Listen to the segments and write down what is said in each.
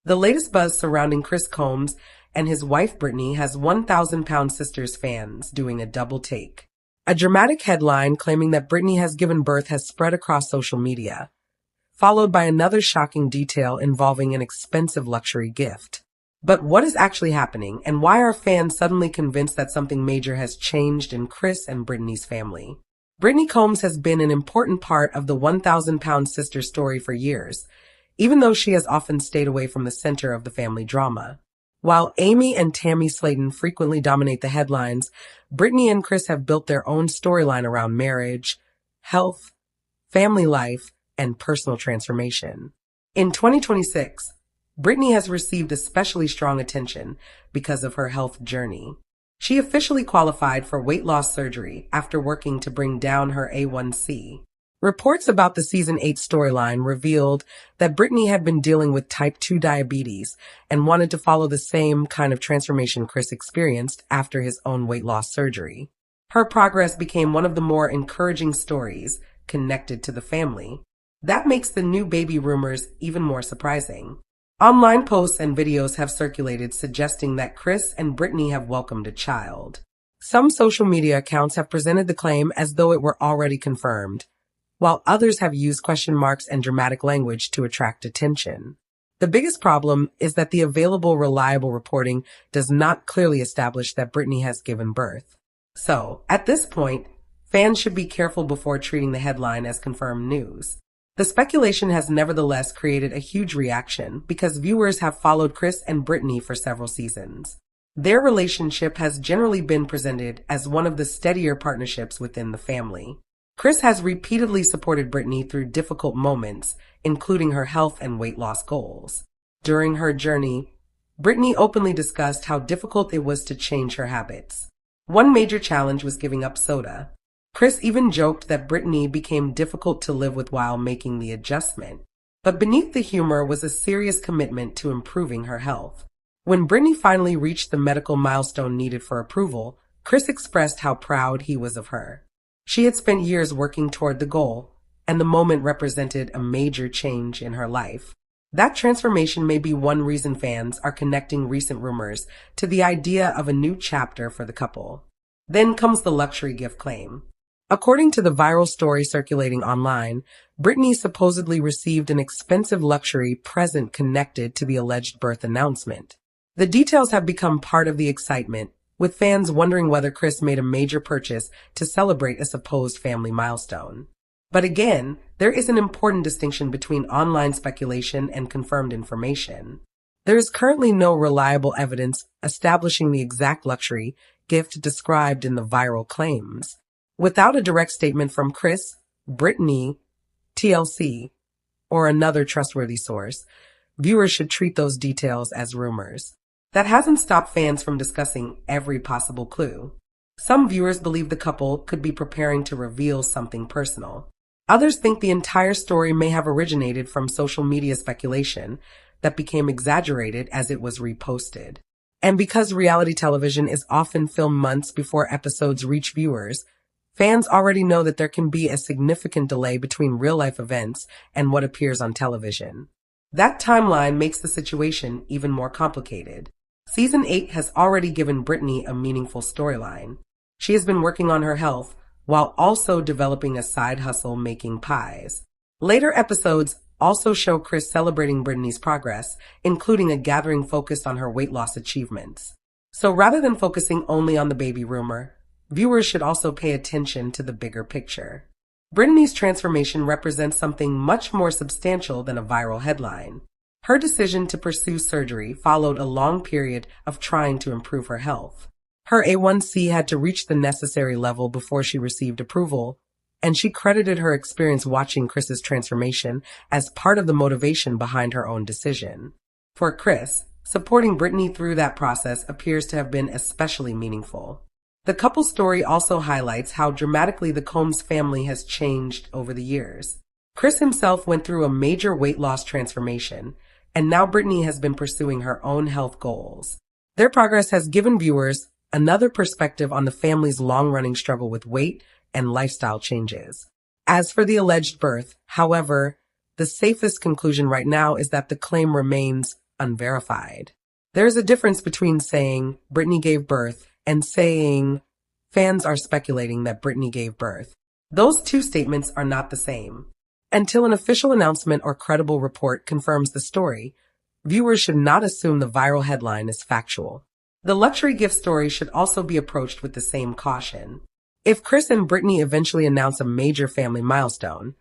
The latest buzz surrounding Chris Combs and his wife Brittany has 1,000-pound sisters fans doing a double take. A dramatic headline claiming that Brittany has given birth has spread across social media, followed by another shocking detail involving an expensive luxury gift. But what is actually happening, and why are fans suddenly convinced that something major has changed in Chris and Brittany's family? Brittany Combs has been an important part of the 1,000-pound sister story for years, even though she has often stayed away from the center of the family drama. While Amy and Tammy Slaton frequently dominate the headlines, Brittany and Chris have built their own storyline around marriage, health, family life, and personal transformation. In 2026, Brittany has received especially strong attention because of her health journey. She officially qualified for weight loss surgery after working to bring down her A1C. Reports about the Season 8 storyline revealed that Brittany had been dealing with type 2 diabetes and wanted to follow the same kind of transformation Chris experienced after his own weight loss surgery. Her progress became one of the more encouraging stories connected to the family. That makes the new baby rumors even more surprising. Online posts and videos have circulated suggesting that Chris and Brittany have welcomed a child. Some social media accounts have presented the claim as though it were already confirmed, while others have used question marks and dramatic language to attract attention. The biggest problem is that the available reliable reporting does not clearly establish that Brittany has given birth. So, at this point, fans should be careful before treating the headline as confirmed news. The speculation has nevertheless created a huge reaction because viewers have followed Chris and Brittany for several seasons. Their relationship has generally been presented as one of the steadier partnerships within the family. Chris has repeatedly supported Brittany through difficult moments, including her health and weight loss goals. During her journey, Brittany openly discussed how difficult it was to change her habits. One major challenge was giving up soda. Chris even joked that Brittany became difficult to live with while making the adjustment. But beneath the humor was a serious commitment to improving her health. When Brittany finally reached the medical milestone needed for approval, Chris expressed how proud he was of her. She had spent years working toward the goal, and the moment represented a major change in her life. That transformation may be one reason fans are connecting recent rumors to the idea of a new chapter for the couple. Then comes the luxury gift claim. According to the viral story circulating online, Brittany supposedly received an expensive luxury present connected to the alleged birth announcement. The details have become part of the excitement, with fans wondering whether Chris made a major purchase to celebrate a supposed family milestone. But again, there is an important distinction between online speculation and confirmed information. There is currently no reliable evidence establishing the exact luxury gift described in the viral claims. Without a direct statement from Chris, Brittany, TLC, or another trustworthy source, viewers should treat those details as rumors. That hasn't stopped fans from discussing every possible clue. Some viewers believe the couple could be preparing to reveal something personal. Others think the entire story may have originated from social media speculation that became exaggerated as it was reposted. And because reality television is often filmed months before episodes reach viewers, fans already know that there can be a significant delay between real-life events and what appears on television. That timeline makes the situation even more complicated. Season 8 has already given Brittany a meaningful storyline. She has been working on her health while also developing a side hustle making pies. Later episodes also show Chris celebrating Brittany's progress, including a gathering focused on her weight loss achievements. So rather than focusing only on the baby rumor, viewers should also pay attention to the bigger picture. Brittany's transformation represents something much more substantial than a viral headline. Her decision to pursue surgery followed a long period of trying to improve her health. Her A1C had to reach the necessary level before she received approval, and she credited her experience watching Chris's transformation as part of the motivation behind her own decision. For Chris, supporting Brittany through that process appears to have been especially meaningful. The couple's story also highlights how dramatically the Combs family has changed over the years. Chris himself went through a major weight loss transformation, and now Brittany has been pursuing her own health goals. Their progress has given viewers another perspective on the family's long-running struggle with weight and lifestyle changes. As for the alleged birth, however, the safest conclusion right now is that the claim remains unverified. There's a difference between saying Brittany gave birth and saying fans are speculating that Brittany gave birth. Those two statements are not the same. Until an official announcement or credible report confirms the story, viewers should not assume the viral headline is factual. The luxury gift story should also be approached with the same caution. If Kris and Brittany eventually announce a major family milestone,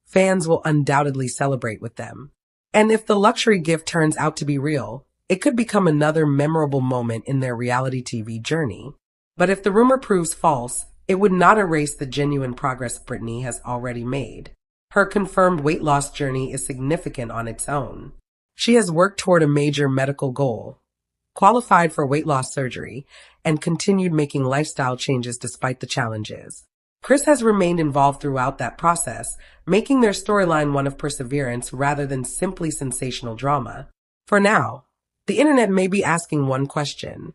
fans will undoubtedly celebrate with them. And if the luxury gift turns out to be real, it could become another memorable moment in their reality TV journey. But if the rumor proves false, it would not erase the genuine progress Brittany has already made. Her confirmed weight loss journey is significant on its own. She has worked toward a major medical goal, qualified for weight loss surgery, and continued making lifestyle changes despite the challenges. Kris has remained involved throughout that process, making their storyline one of perseverance rather than simply sensational drama. For now, the internet may be asking one question.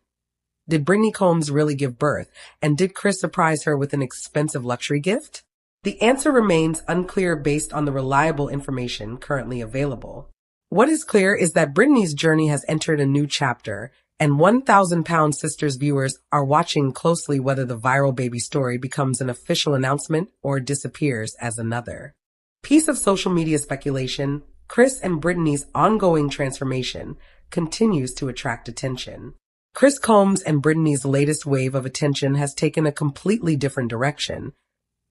Did Brittany Combs really give birth, and did Kris surprise her with an expensive luxury gift? The answer remains unclear based on the reliable information currently available. What is clear is that Brittany's journey has entered a new chapter, and 1,000-Pound Sisters viewers are watching closely whether the viral baby story becomes an official announcement or disappears as another piece of social media speculation. Kris and Brittany's ongoing transformation continues to attract attention. Kris Combs and Brittany's latest wave of attention has taken a completely different direction,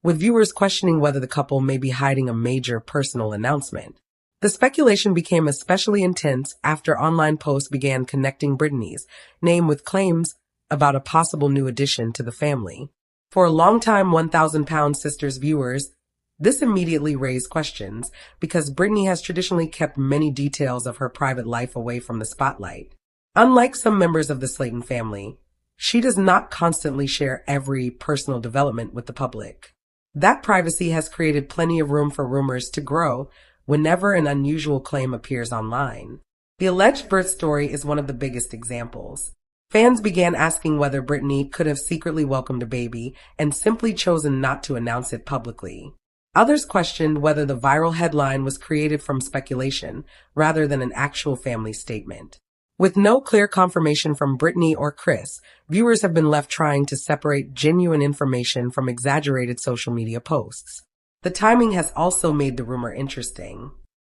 with viewers questioning whether the couple may be hiding a major personal announcement. The speculation became especially intense after online posts began connecting Brittany's name with claims about a possible new addition to the family. For a longtime 1,000-Pound Sisters viewers, this immediately raised questions because Brittany has traditionally kept many details of her private life away from the spotlight. Unlike some members of the Slayton family, she does not constantly share every personal development with the public. That privacy has created plenty of room for rumors to grow whenever an unusual claim appears online. The alleged birth story is one of the biggest examples. Fans began asking whether Brittany could have secretly welcomed a baby and simply chosen not to announce it publicly. Others questioned whether the viral headline was created from speculation rather than an actual family statement. With no clear confirmation from Brittany or Kris, viewers have been left trying to separate genuine information from exaggerated social media posts. The timing has also made the rumor interesting.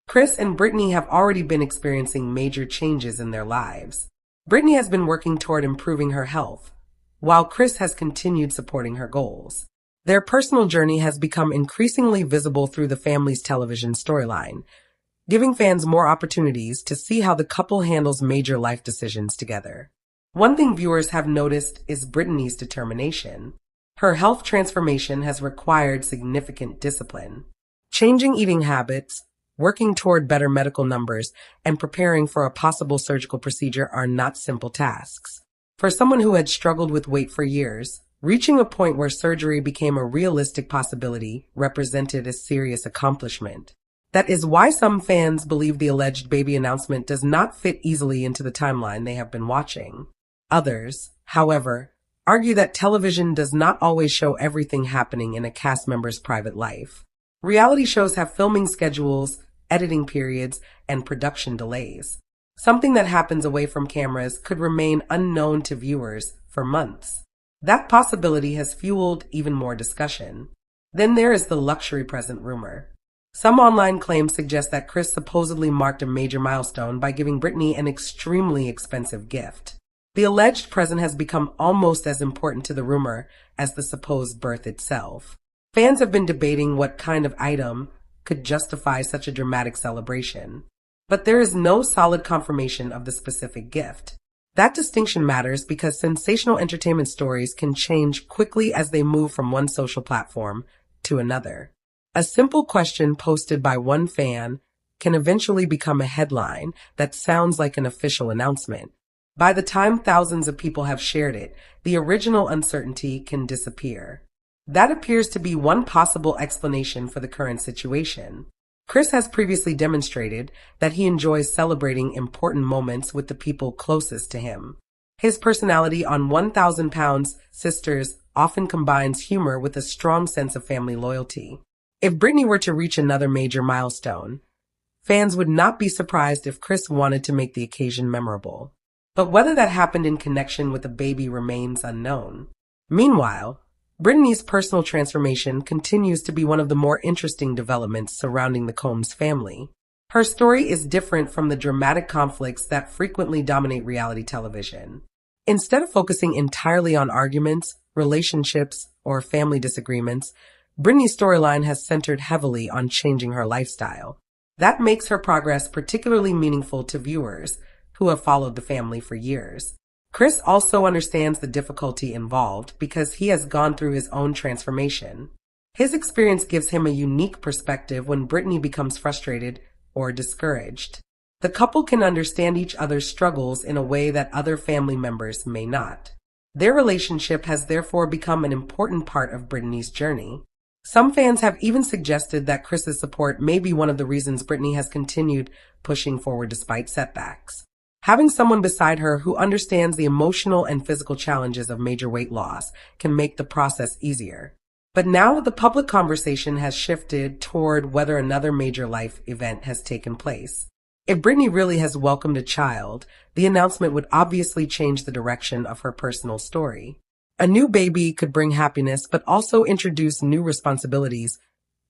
Kris and Brittany have already been experiencing major changes in their lives. Brittany has been working toward improving her health, while Kris has continued supporting her goals. Their personal journey has become increasingly visible through the family's television storyline, giving fans more opportunities to see how the couple handles major life decisions together. One thing viewers have noticed is Brittany's determination. Her health transformation has required significant discipline. Changing eating habits, working toward better medical numbers, and preparing for a possible surgical procedure are not simple tasks. For someone who had struggled with weight for years, reaching a point where surgery became a realistic possibility represented a serious accomplishment. That is why some fans believe the alleged baby announcement does not fit easily into the timeline they have been watching. Others, however, argue that television does not always show everything happening in a cast member's private life. Reality shows have filming schedules, editing periods, and production delays. Something that happens away from cameras could remain unknown to viewers for months. That possibility has fueled even more discussion. Then there is the luxury present rumor. Some online claims suggest that Kris supposedly marked a major milestone by giving Brittany an extremely expensive gift. The alleged present has become almost as important to the rumor as the supposed birth itself. Fans have been debating what kind of item could justify such a dramatic celebration, but there is no solid confirmation of the specific gift. That distinction matters because sensational entertainment stories can change quickly as they move from one social platform to another. A simple question posted by one fan can eventually become a headline that sounds like an official announcement. By the time thousands of people have shared it, the original uncertainty can disappear. That appears to be one possible explanation for the current situation. Kris has previously demonstrated that he enjoys celebrating important moments with the people closest to him. His personality on 1,000-Pound Sisters often combines humor with a strong sense of family loyalty. If Brittany were to reach another major milestone, Fans would not be surprised if Kris wanted to make the occasion memorable. But whether that happened in connection with the baby remains unknown. Meanwhile, Brittany's personal transformation continues to be one of the more interesting developments surrounding the Combs family. Her story is different from the dramatic conflicts that frequently dominate reality television. Instead of focusing entirely on arguments, relationships, or family disagreements, Brittany's storyline has centered heavily on changing her lifestyle. That makes her progress particularly meaningful to viewers who have followed the family for years. Kris also understands the difficulty involved because he has gone through his own transformation. His experience gives him a unique perspective when Brittany becomes frustrated or discouraged. The couple can understand each other's struggles in a way that other family members may not. Their relationship has therefore become an important part of Brittany's journey. Some fans have even suggested that Kris's support may be one of the reasons Brittany has continued pushing forward despite setbacks. Having someone beside her who understands the emotional and physical challenges of major weight loss can make the process easier. But now the public conversation has shifted toward whether another major life event has taken place. If Brittany really has welcomed a child, the announcement would obviously change the direction of her personal story. A new baby could bring happiness, but also introduce new responsibilities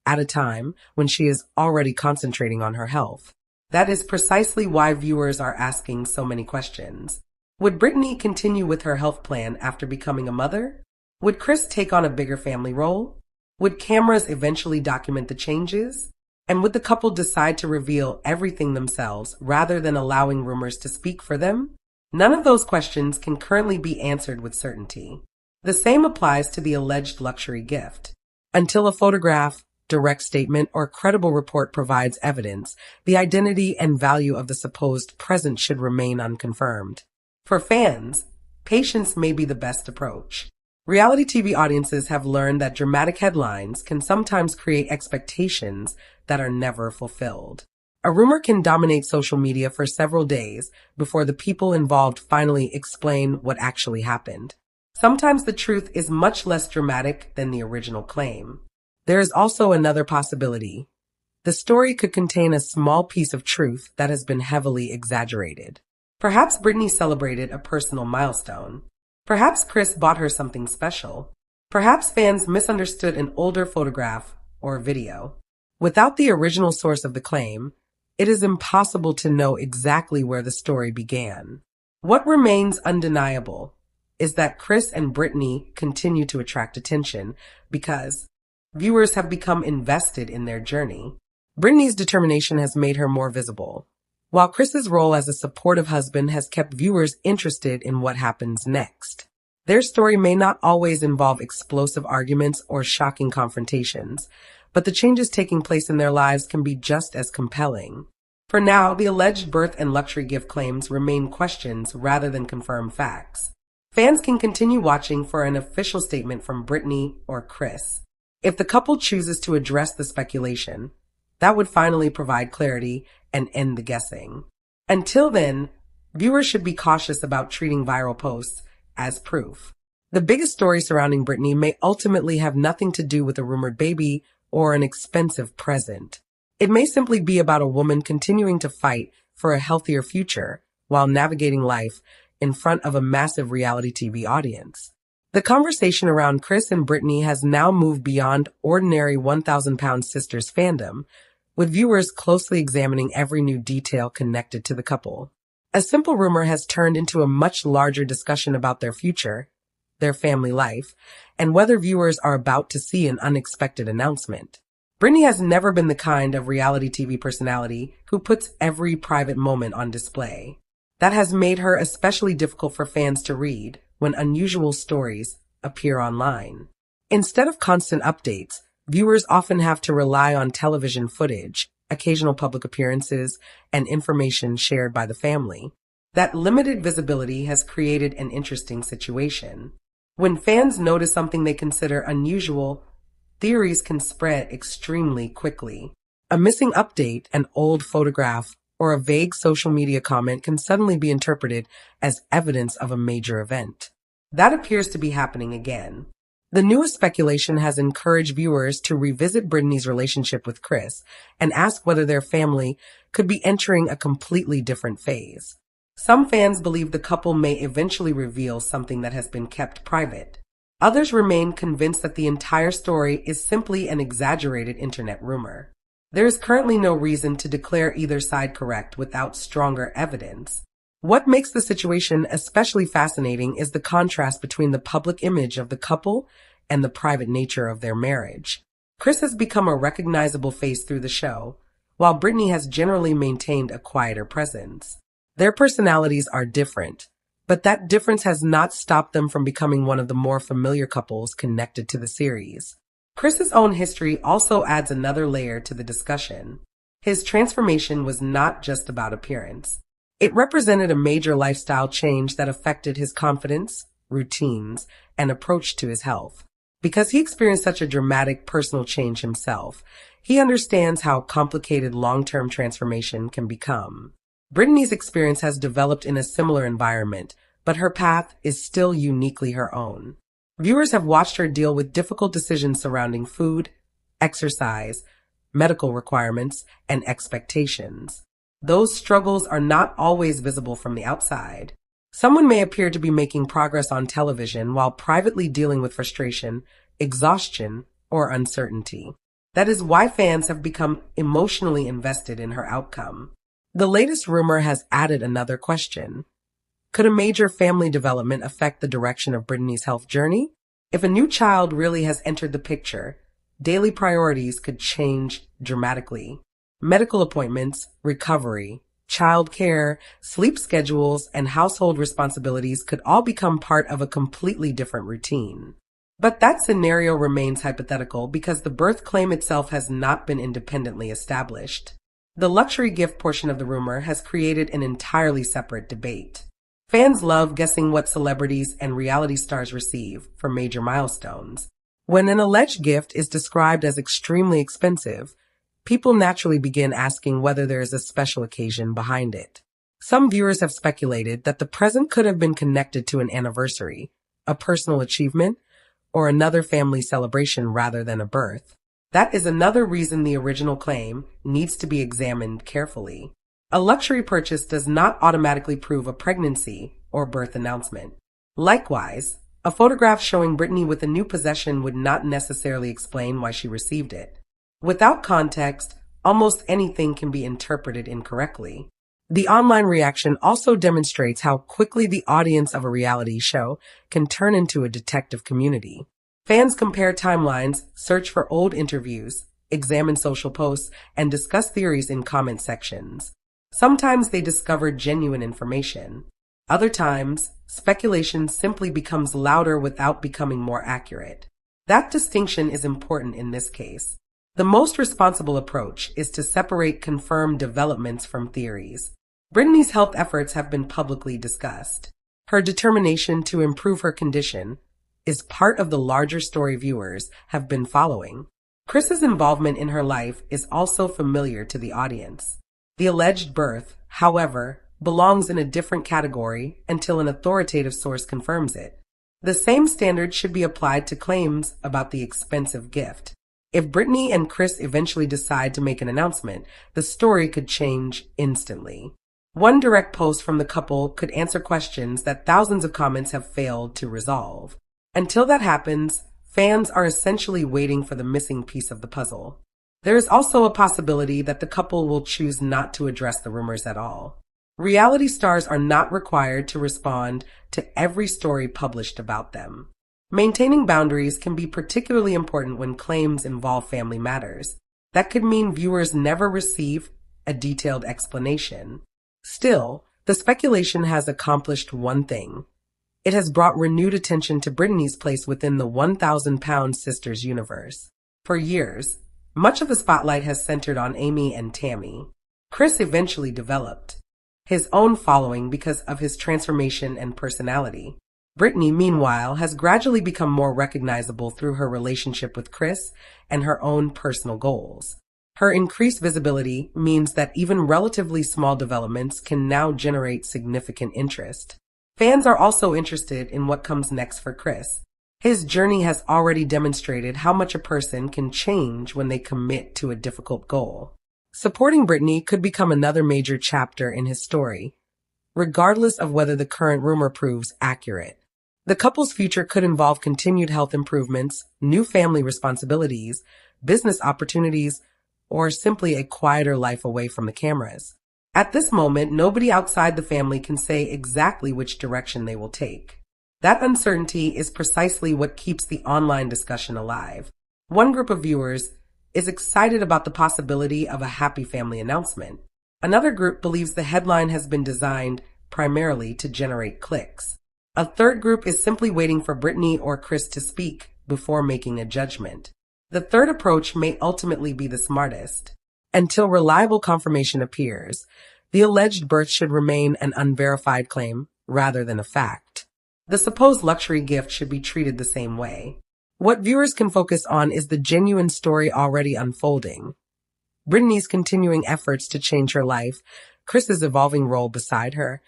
at a time when she is already concentrating on her health. That is precisely why viewers are asking so many questions. Would Brittany continue with her health plan after becoming a mother? Would Kris take on a bigger family role? Would cameras eventually document the changes? And would the couple decide to reveal everything themselves rather than allowing rumors to speak for them? None of those questions can currently be answered with certainty. The same applies to the alleged luxury gift. Until a photograph, direct statement, or credible report provides evidence, the identity and value of the supposed present should remain unconfirmed. For fans, patience may be the best approach. Reality TV audiences have learned that dramatic headlines can sometimes create expectations that are never fulfilled. A rumor can dominate social media for several days before the people involved finally explain what actually happened. Sometimes the truth is much less dramatic than the original claim. There is also another possibility. The story could contain a small piece of truth that has been heavily exaggerated. Perhaps Brittany celebrated a personal milestone. Perhaps Kris bought her something special. Perhaps fans misunderstood an older photograph or video. Without the original source of the claim, it is impossible to know exactly where the story began. What remains undeniable is that Kris and Brittany continue to attract attention because viewers have become invested in their journey. Brittany's determination has made her more visible, while Kris's role as a supportive husband has kept viewers interested in what happens next. Their story may not always involve explosive arguments or shocking confrontations, but the changes taking place in their lives can be just as compelling. For now, the alleged birth and luxury gift claims remain questions rather than confirmed facts. Fans can continue watching for an official statement from Brittany or Kris. If the couple chooses to address the speculation, that would finally provide clarity and end the guessing. Until then, viewers should be cautious about treating viral posts as proof. The biggest story surrounding Brittany may ultimately have nothing to do with a rumored baby or an expensive present. It may simply be about a woman continuing to fight for a healthier future while navigating life in front of a massive reality TV audience. The conversation around Kris and Brittany has now moved beyond ordinary 1,000-pound sisters fandom, with viewers closely examining every new detail connected to the couple. A simple rumor has turned into a much larger discussion about their future, their family life, and whether viewers are about to see an unexpected announcement. Brittany has never been the kind of reality TV personality who puts every private moment on display. That has made her especially difficult for fans to read when unusual stories appear online. Instead of constant updates, viewers often have to rely on television footage, occasional public appearances, and information shared by the family. That limited visibility has created an interesting situation. When fans notice something they consider unusual, theories can spread extremely quickly. A missing update, an old photograph, or a vague social media comment can suddenly be interpreted as evidence of a major event. That appears to be happening again. The newest speculation has encouraged viewers to revisit Brittany's relationship with Kris and ask whether their family could be entering a completely different phase. Some fans believe the couple may eventually reveal something that has been kept private. Others remain convinced that the entire story is simply an exaggerated internet rumor. There is currently no reason to declare either side correct without stronger evidence. What makes the situation especially fascinating is the contrast between the public image of the couple and the private nature of their marriage. Kris has become a recognizable face through the show, while Brittany has generally maintained a quieter presence. Their personalities are different, but that difference has not stopped them from becoming one of the more familiar couples connected to the series. Kris's own history also adds another layer to the discussion. His transformation was not just about appearance. It represented a major lifestyle change that affected his confidence, routines, and approach to his health. Because he experienced such a dramatic personal change himself, he understands how complicated long-term transformation can become. Brittany's experience has developed in a similar environment, but her path is still uniquely her own. Viewers have watched her deal with difficult decisions surrounding food, exercise, medical requirements, and expectations. Those struggles are not always visible from the outside. Someone may appear to be making progress on television while privately dealing with frustration, exhaustion, or uncertainty. That is why fans have become emotionally invested in her outcome. The latest rumor has added another question. Could a major family development affect the direction of Brittany's health journey? If a new child really has entered the picture, daily priorities could change dramatically. Medical appointments, recovery, child care, sleep schedules, and household responsibilities could all become part of a completely different routine. But that scenario remains hypothetical because the birth claim itself has not been independently established. The luxury gift portion of the rumor has created an entirely separate debate. Fans love guessing what celebrities and reality stars receive for major milestones. When an alleged gift is described as extremely expensive, people naturally begin asking whether there is a special occasion behind it. Some viewers have speculated that the present could have been connected to an anniversary, a personal achievement, or another family celebration rather than a birth. That is another reason the original claim needs to be examined carefully. A luxury purchase does not automatically prove a pregnancy or birth announcement. Likewise, a photograph showing Brittany with a new possession would not necessarily explain why she received it. Without context, almost anything can be interpreted incorrectly. The online reaction also demonstrates how quickly the audience of a reality show can turn into a detective community. Fans compare timelines, search for old interviews, examine social posts, and discuss theories in comment sections. Sometimes they discover genuine information. Other times, speculation simply becomes louder without becoming more accurate. That distinction is important in this case. The most responsible approach is to separate confirmed developments from theories. Brittany's health efforts have been publicly discussed. Her determination to improve her condition is part of the larger story viewers have been following. Kris's involvement in her life is also familiar to the audience. The alleged birth, however, belongs in a different category until an authoritative source confirms it. The same standard should be applied to claims about the expensive gift. If Brittany and Kris eventually decide to make an announcement, the story could change instantly. One direct post from the couple could answer questions that thousands of comments have failed to resolve. Until that happens, fans are essentially waiting for the missing piece of the puzzle. There is also a possibility that the couple will choose not to address the rumors at all. Reality stars are not required to respond to every story published about them. Maintaining boundaries can be particularly important when claims involve family matters. That could mean viewers never receive a detailed explanation. Still, the speculation has accomplished one thing. It has brought renewed attention to Brittany's place within the 1,000-pound sisters universe. For years, much of the spotlight has centered on Amy and Tammy. Kris eventually developed his own following because of his transformation and personality. Brittany, meanwhile, has gradually become more recognizable through her relationship with Kris and her own personal goals. Her increased visibility means that even relatively small developments can now generate significant interest. Fans are also interested in what comes next for Kris. His journey has already demonstrated how much a person can change when they commit to a difficult goal. Supporting Brittany could become another major chapter in his story, regardless of whether the current rumor proves accurate. The couple's future could involve continued health improvements, new family responsibilities, business opportunities, or simply a quieter life away from the cameras. At this moment, nobody outside the family can say exactly which direction they will take. That uncertainty is precisely what keeps the online discussion alive. One group of viewers is excited about the possibility of a happy family announcement. Another group believes the headline has been designed primarily to generate clicks. A third group is simply waiting for Brittany or Chris to speak before making a judgment. The third approach may ultimately be the smartest. Until reliable confirmation appears, the alleged birth should remain an unverified claim rather than a fact. The supposed luxury gift should be treated the same way. What viewers can focus on is the genuine story already unfolding. Brittany's continuing efforts to change her life, Chris's evolving role beside her,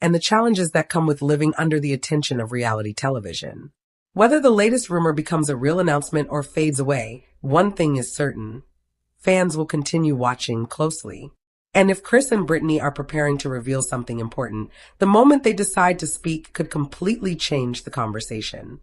and the challenges that come with living under the attention of reality television. Whether the latest rumor becomes a real announcement or fades away, one thing is certain. Fans will continue watching closely. And if Chris and Brittany are preparing to reveal something important, the moment they decide to speak could completely change the conversation.